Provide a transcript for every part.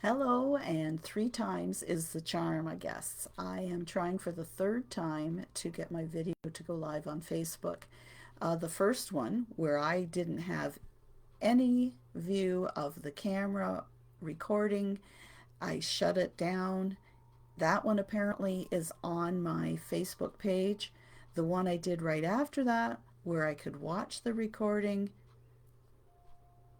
Hello, and three times is the charm, I guess. I am trying for the third time to get my video to go live on Facebook. The first one, where I didn't have any view of the camera recording, I shut it down. That one apparently is on my Facebook page. The one I did right after that, where I could watch the recording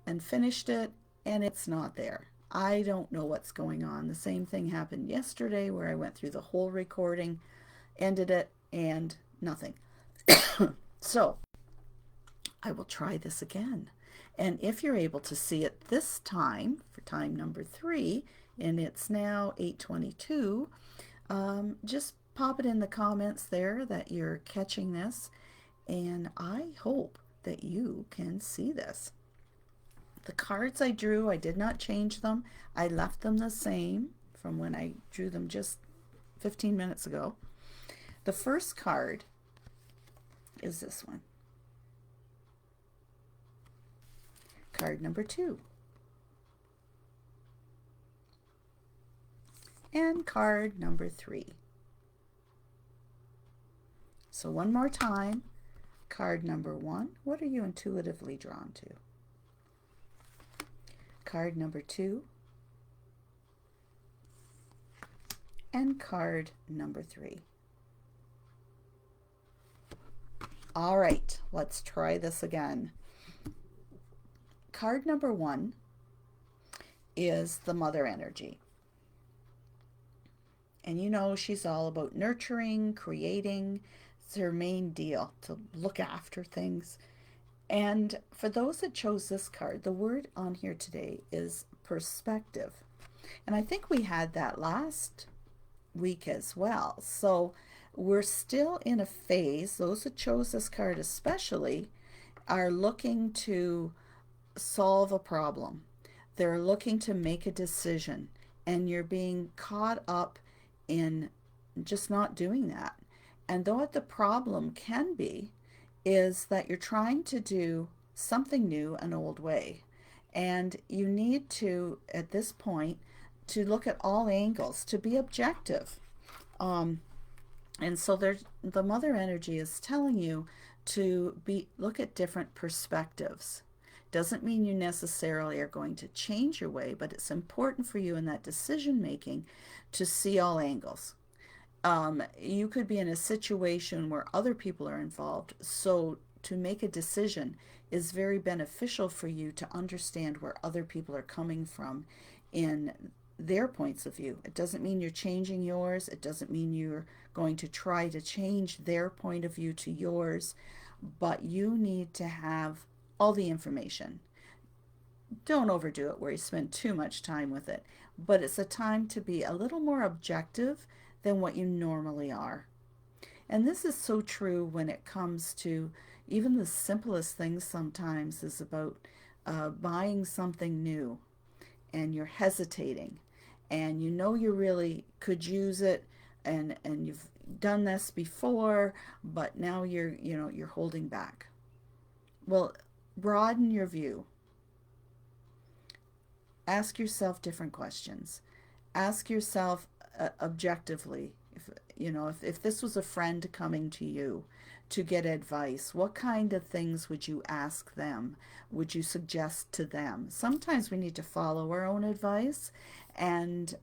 and finished it, and it's not there. I don't know what's going on. The same thing happened yesterday where I went through the whole recording, ended it, and nothing. So I will try this again. And if you're able to see it this time, for time number 3, and it's now 8:22, just pop it in the comments there that you're catching this, and I hope that you can see this. The cards I drew, I did not change them. I left them the same from when I drew them just 15 minutes ago. The first card is this one. Card number 2. And card number 3. So one more time. Card number 1. What are you intuitively drawn to? Card number 2, and card number 3. All right, let's try this again. Card number 1 is the mother energy. And you know she's all about nurturing, creating. It's her main deal, to look after things. And for those that chose this card, the word on here today is perspective. And I think we had that last week as well. So we're still in a phase, those that chose this card especially, are looking to solve a problem. They're looking to make a decision, and you're being caught up in just not doing that. And though what the problem can be is that you're trying to do something new an old way, and you need to, at this point, to look at all angles, to be objective. And so there's the mother energy is telling you to look at different perspectives. Doesn't mean you necessarily are going to change your way, but it's important for you in that decision making to see all angles. You could be in a situation where other people are involved, so to make a decision is very beneficial for you to understand where other people are coming from in their points of view. It doesn't mean you're changing yours. It doesn't mean you're going to try to change their point of view to yours, but you need to have all the information. Don't overdo it where you spend too much time with it, but it's a time to be a little more objective than what you normally are. And this is so true when it comes to even the simplest things. Sometimes is about buying something new, and you're hesitating, and you know you really could use it, and you've done this before, but now you're holding back. Well, broaden your view. Ask yourself different questions. Ask yourself objectively, if this was a friend coming to you to get advice, what kind of things would you ask them? Would you suggest to them? Sometimes we need to follow our own advice, and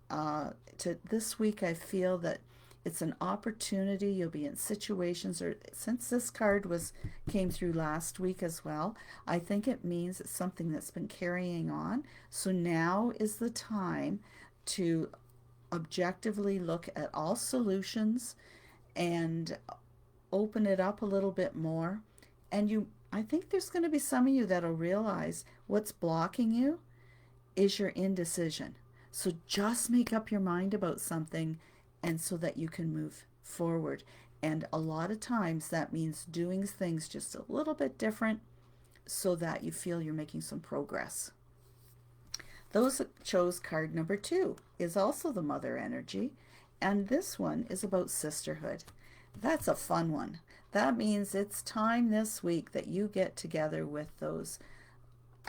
to this week I feel that it's an opportunity. You'll be in situations, or since this card came through last week as well, I think it means it's something that's been carrying on. So now is the time to objectively look at all solutions and open it up a little bit more. And I think there's going to be some of you that'll realize what's blocking you is your indecision. So just make up your mind about something, and so that you can move forward. And a lot of times that means doing things just a little bit different so that you feel you're making some progress. Those that chose card number 2 is also the mother energy, and this one is about sisterhood. That's a fun one. That means it's time this week that you get together with those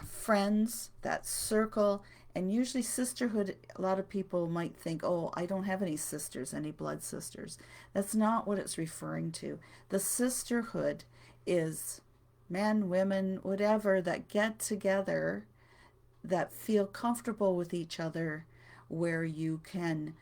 friends, that circle, And usually, sisterhood, a lot of people might think, oh, I don't have any sisters, any blood sisters. That's not what it's referring to. The sisterhood is men, women, whatever, that get together, that feel comfortable with each other, where you can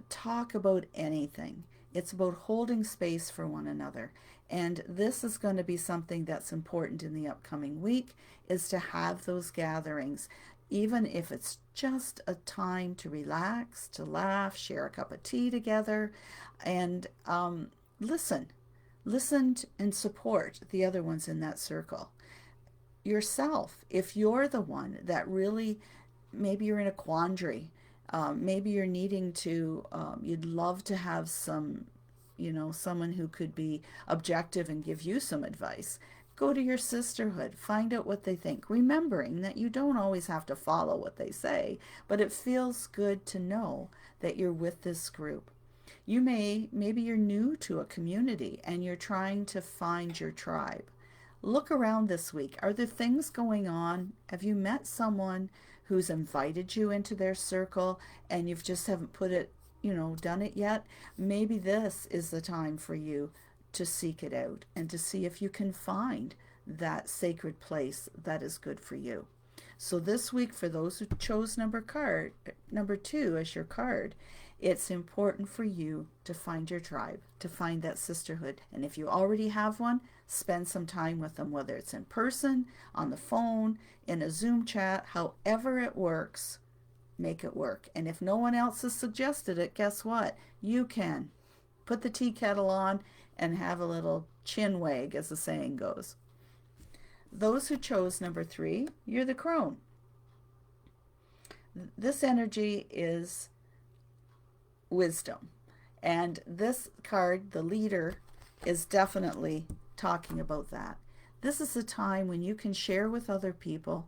talk about anything. It's about holding space for one another. And this is going to be something that's important in the upcoming week, is to have those gatherings, even if it's just a time to relax, to laugh, share a cup of tea together, and listen. Listen and support the other ones in that circle. Yourself, if you're the one that really, maybe you're in a quandary, maybe you're needing to, you'd love to have some, someone who could be objective and give you some advice. Go to your sisterhood, find out what they think, remembering that you don't always have to follow what they say, but it feels good to know that you're with this group. Maybe you're new to a community and you're trying to find your tribe. Look around this week. Are there things going on? Have you met someone who's invited you into their circle and you've just haven't done it yet? Maybe this is the time for you to seek it out and to see if you can find that sacred place that is good for you. So this week, for those who chose number 2 as your card, it's important for you to find your tribe, to find that sisterhood. And if you already have one, spend some time with them, whether it's in person, on the phone, in a Zoom chat, however it works, make it work. And if no one else has suggested it, guess what? You can. Put the tea kettle on and have a little chin wag, as the saying goes. Those who chose number 3, you're the crone. This energy is wisdom. And this card, the leader, is definitely talking about that. This is a time when you can share with other people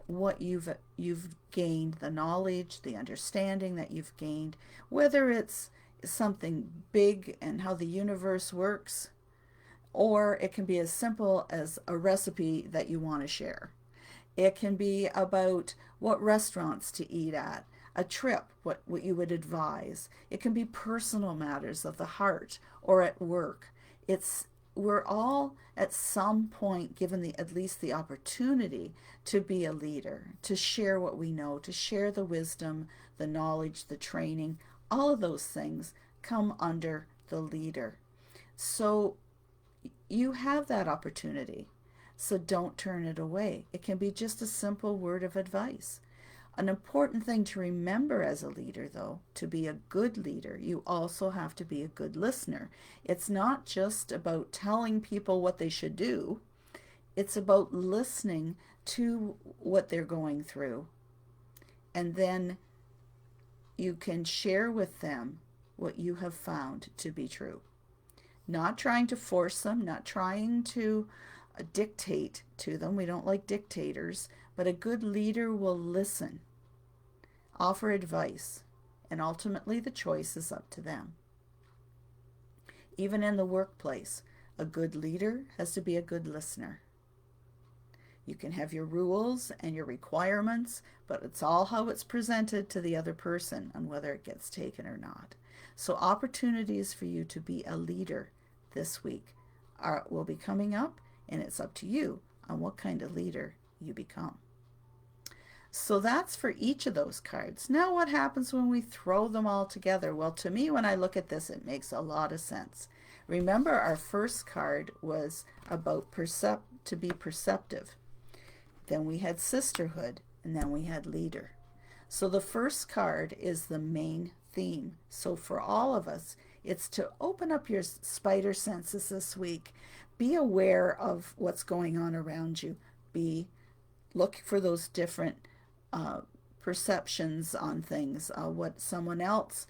what you've gained, the knowledge, the understanding that you've gained, whether it's something big and how the universe works, or it can be as simple as a recipe that you want to share. It can be about what restaurants to eat at, a trip, what you would advise. It can be personal matters of the heart or at work. We're all at some point given at least the opportunity to be a leader, to share what we know, to share the wisdom, the knowledge, the training. All of those things come under the leader. So you have that opportunity. So don't turn it away. It can be just a simple word of advice. An important thing to remember as a leader, though, to be a good leader, you also have to be a good listener. It's not just about telling people what they should do. It's about listening to what they're going through. And then you can share with them what you have found to be true. Not trying to force them, not trying to dictate to them. We don't like dictators, but a good leader will listen, offer advice, and ultimately the choice is up to them. Even in the workplace, a good leader has to be a good listener. You can have your rules and your requirements, but it's all how it's presented to the other person and whether it gets taken or not. So opportunities for you to be a leader this week will be coming up, and it's up to you on what kind of leader you become. So that's for each of those cards. Now what happens when we throw them all together? Well, to me, when I look at this, it makes a lot of sense. Remember, our first card was about to be perceptive. Then we had sisterhood, and then we had leader. So the first card is the main theme. So for all of us, it's to open up your spider senses this week. Be aware of what's going on around you. Look for those different perceptions on things, what someone else,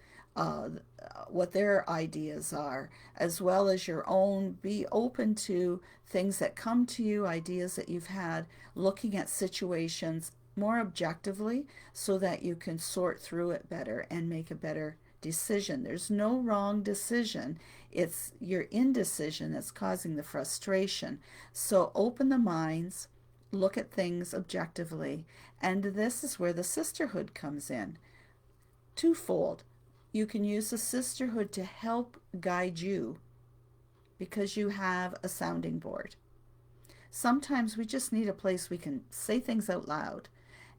what their ideas are, as well as your own. Be open to things that come to you, ideas that you've had, looking at situations more objectively so that you can sort through it better and make a better decision. There's no wrong decision. It's your indecision that's causing the frustration. So open the minds, look at things objectively. And this is where the sisterhood comes in. Twofold. You can use the sisterhood to help guide you because you have a sounding board. Sometimes we just need a place we can say things out loud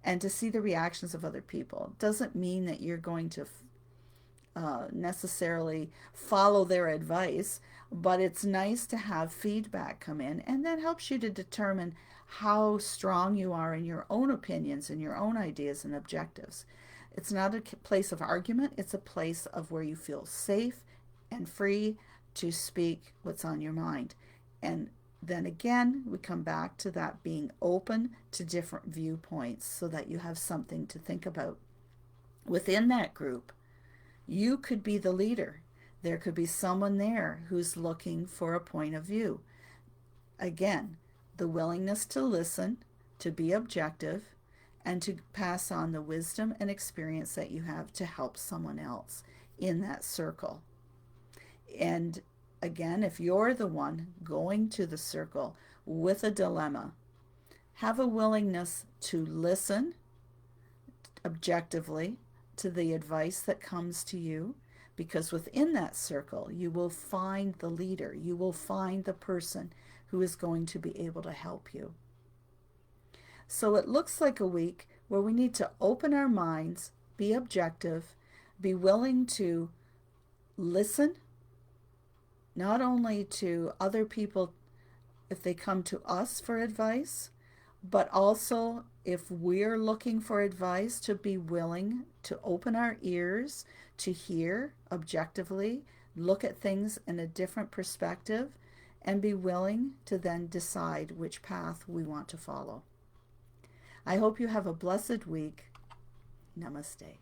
and to see the reactions of other people. Doesn't mean that you're going to necessarily follow their advice, but it's nice to have feedback come in, and that helps you to determine how strong you are in your own opinions and your own ideas and objectives. It's not a place of argument, it's a place of where you feel safe and free to speak what's on your mind. And then again, we come back to that being open to different viewpoints so that you have something to think about. Within that group, you could be the leader. There could be someone there who's looking for a point of view. Again, the willingness to listen, to be objective, and to pass on the wisdom and experience that you have to help someone else in that circle. And again, if you're the one going to the circle with a dilemma, have a willingness to listen objectively to the advice that comes to you, because within that circle you will find the leader, you will find the person who is going to be able to help you. So it looks like a week where we need to open our minds, be objective, be willing to listen, not only to other people if they come to us for advice, but also if we're looking for advice, to be willing to open our ears to hear objectively, look at things in a different perspective, and be willing to then decide which path we want to follow. I hope you have a blessed week. Namaste.